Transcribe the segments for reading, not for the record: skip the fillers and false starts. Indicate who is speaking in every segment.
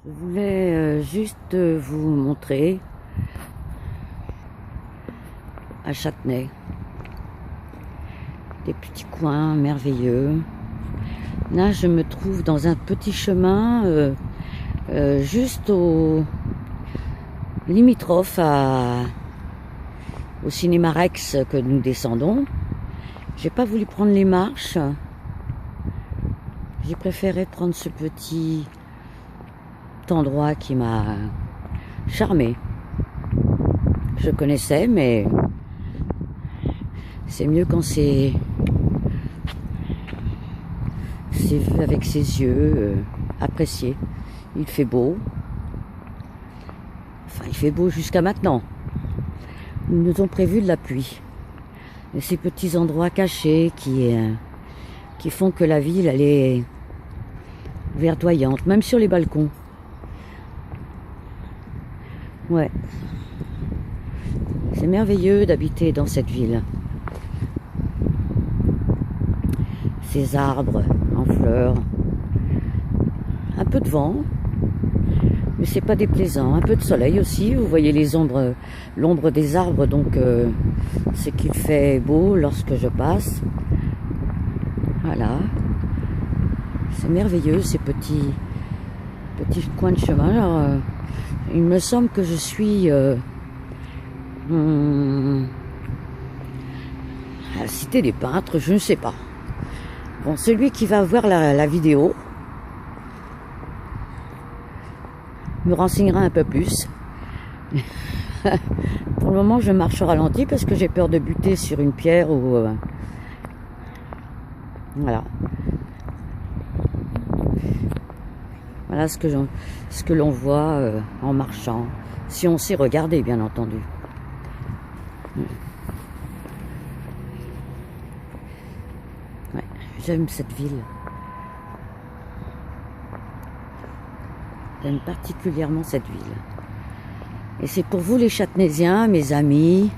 Speaker 1: Je voulais juste vous montrer à Châtenay des petits coins merveilleux. Là, je me trouve dans un petit chemin juste au limitrophe au cinéma Rex que nous descendons. J'ai pas voulu prendre les marches. J'ai préféré prendre ce petit endroit qui m'a charmé. Je connaissais, mais c'est mieux quand c'est vu avec ses yeux, apprécié. Il fait beau. Enfin, il fait beau jusqu'à maintenant. Nous nous ont prévu de la pluie. Et ces petits endroits cachés qui font que la ville, elle est verdoyante, même sur les balcons. Ouais. C'est merveilleux d'habiter dans cette ville. Ces arbres en fleurs. Un peu de vent, mais c'est pas déplaisant. Un peu de soleil aussi. Vous voyez les ombres, l'ombre des arbres, donc c'est qu'il fait beau lorsque je passe. Voilà. C'est merveilleux ces petits coins de chemin. Alors, il me semble que je suis à la Cité des Peintres, je ne sais pas. Bon, celui qui va voir la vidéo me renseignera un peu plus. Pour le moment, je marche au ralenti parce que j'ai peur de buter sur une pierre ou... Voilà. Voilà ce que l'on voit en marchant. Si on sait regarder, bien entendu. Ouais, j'aime cette ville. J'aime particulièrement cette ville. Et c'est pour vous les Châtenaisiens, mes amis.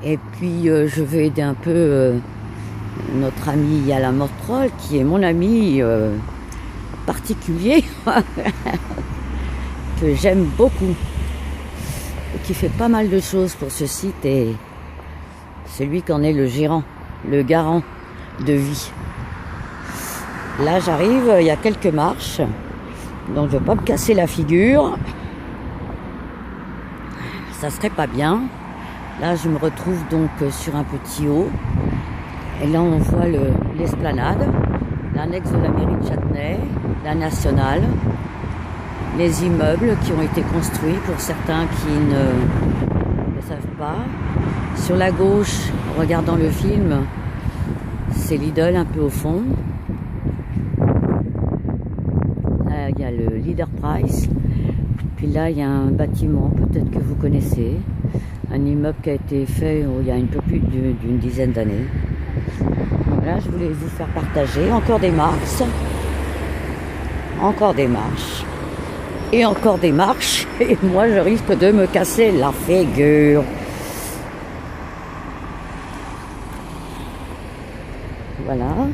Speaker 1: Et puis je veux aider un peu notre ami Alain Mortrol, qui est mon ami particulier, que j'aime beaucoup. Et qui fait pas mal de choses pour ce site. Et c'est lui qui en est le gérant, le garant de vie. Là, j'arrive, il y a quelques marches, donc je ne veux pas me casser la figure. Ça serait pas bien. Là, je me retrouve donc sur un petit haut. Et là, on voit l'esplanade, l'annexe de la mairie de Châtenay, la nationale, les immeubles qui ont été construits pour certains qui ne savent pas. Sur la gauche, en regardant le film, c'est Lidl un peu au fond. Il y a le Leader Price, puis là il y a un bâtiment, peut-être que vous connaissez, un immeuble qui a été fait il y a un peu plus d'une dizaine d'années. Voilà, je voulais vous faire partager encore des marches, et encore des marches, et moi je risque de me casser la figure. Voilà,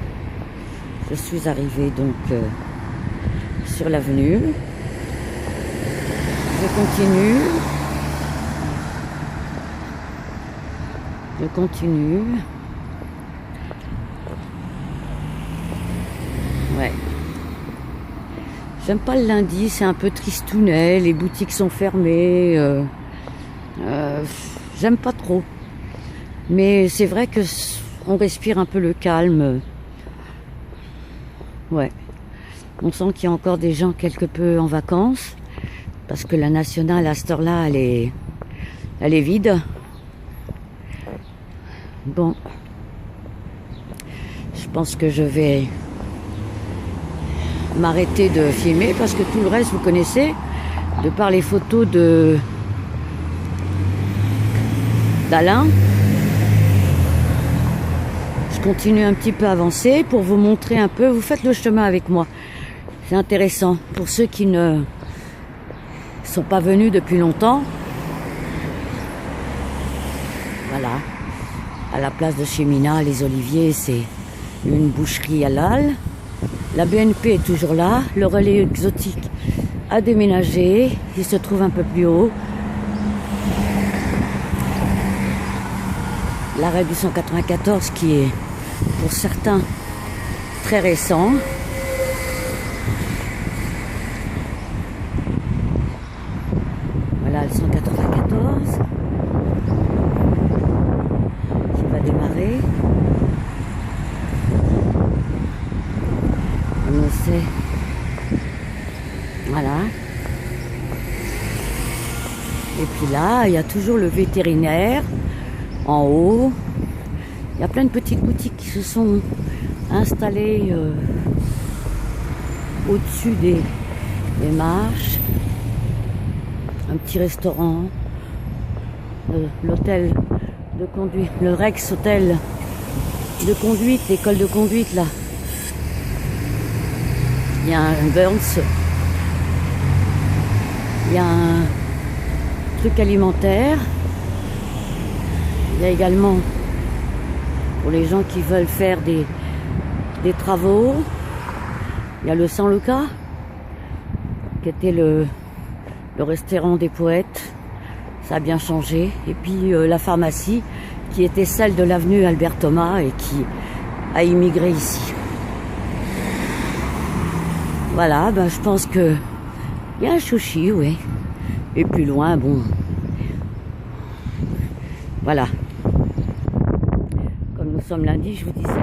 Speaker 1: je suis arrivée donc sur l'avenue. Je continue. Ouais. J'aime pas le lundi, c'est un peu tristounet, les boutiques sont fermées. J'aime pas trop. Mais c'est vrai que on respire un peu le calme. Ouais. On sent qu'il y a encore des gens quelque peu en vacances, parce que la nationale à cette heure-là, elle est vide. Bon, je pense que je vais m'arrêter de filmer, parce que tout le reste, vous connaissez, de par les photos d'Alain. Je continue un petit peu à avancer pour vous montrer un peu. Vous faites le chemin avec moi. C'est intéressant pour ceux qui ne sont pas venus depuis longtemps. Voilà. À la place de chez Mina, les Oliviers, c'est une boucherie halal. La BNP est toujours là. Le relais exotique a déménagé. Il se trouve un peu plus haut. L'arrêt du 194 qui est pour certains très récent. Voilà le 194 qui va démarrer. On essaie. Voilà. Et puis là, il y a toujours le vétérinaire en haut. Il y a plein de petites boutiques qui se sont installées au-dessus des marches. Un petit restaurant, l'hôtel de conduite, le Rex Hôtel de conduite, l'école de conduite là. Il y a un Burns, il y a un truc alimentaire, il y a également pour les gens qui veulent faire des travaux, il y a le San Luca qui était le restaurant des poètes, ça a bien changé, et puis la pharmacie qui était celle de l'avenue Albert Thomas et qui a immigré ici. Voilà, ben je pense que il y a un sushi, oui. Et plus loin, bon, voilà. Comme nous sommes lundi, je vous disais,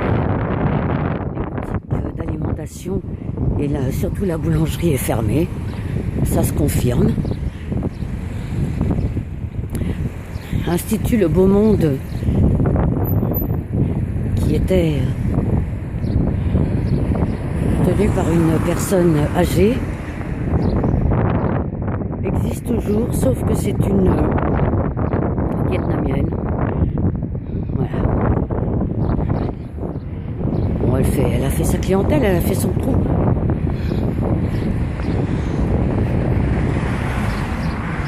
Speaker 1: les boutiques d'alimentation et là, surtout la boulangerie est fermée. Ça se confirme. Institut Le Beau Monde, qui était tenu par une personne âgée, existe toujours, sauf que c'est une vietnamienne. Voilà. Bon, elle a fait sa clientèle, elle a fait son trou.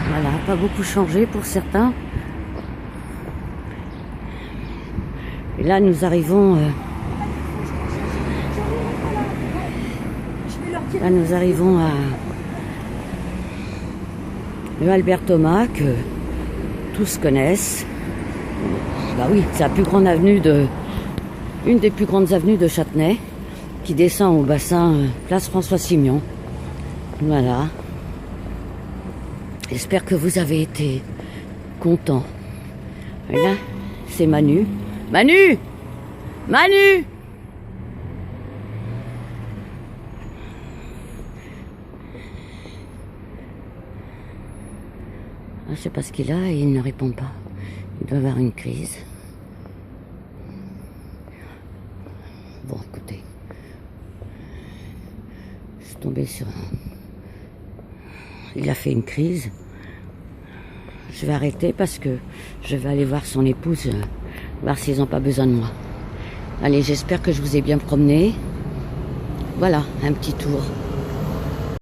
Speaker 1: Voilà, pas beaucoup changé pour certains. Et là, nous arrivons. Là, nous arrivons à le Albert Thomas que tous connaissent. Bah oui, c'est la plus grande avenue une des plus grandes avenues de Châtenay, qui descend au bassin place François Simion. Voilà. J'espère que vous avez été contents. Et là, c'est Manu. Manu! Manu! Je ne sais pas ce qu'il a et il ne répond pas. Il doit avoir une crise. Bon, écoutez. Je suis tombée sur un... Il a fait une crise. Je vais arrêter parce que je vais aller voir son épouse, voir s'ils n'ont pas besoin de moi. Allez, j'espère que je vous ai bien promené. Voilà, un petit tour.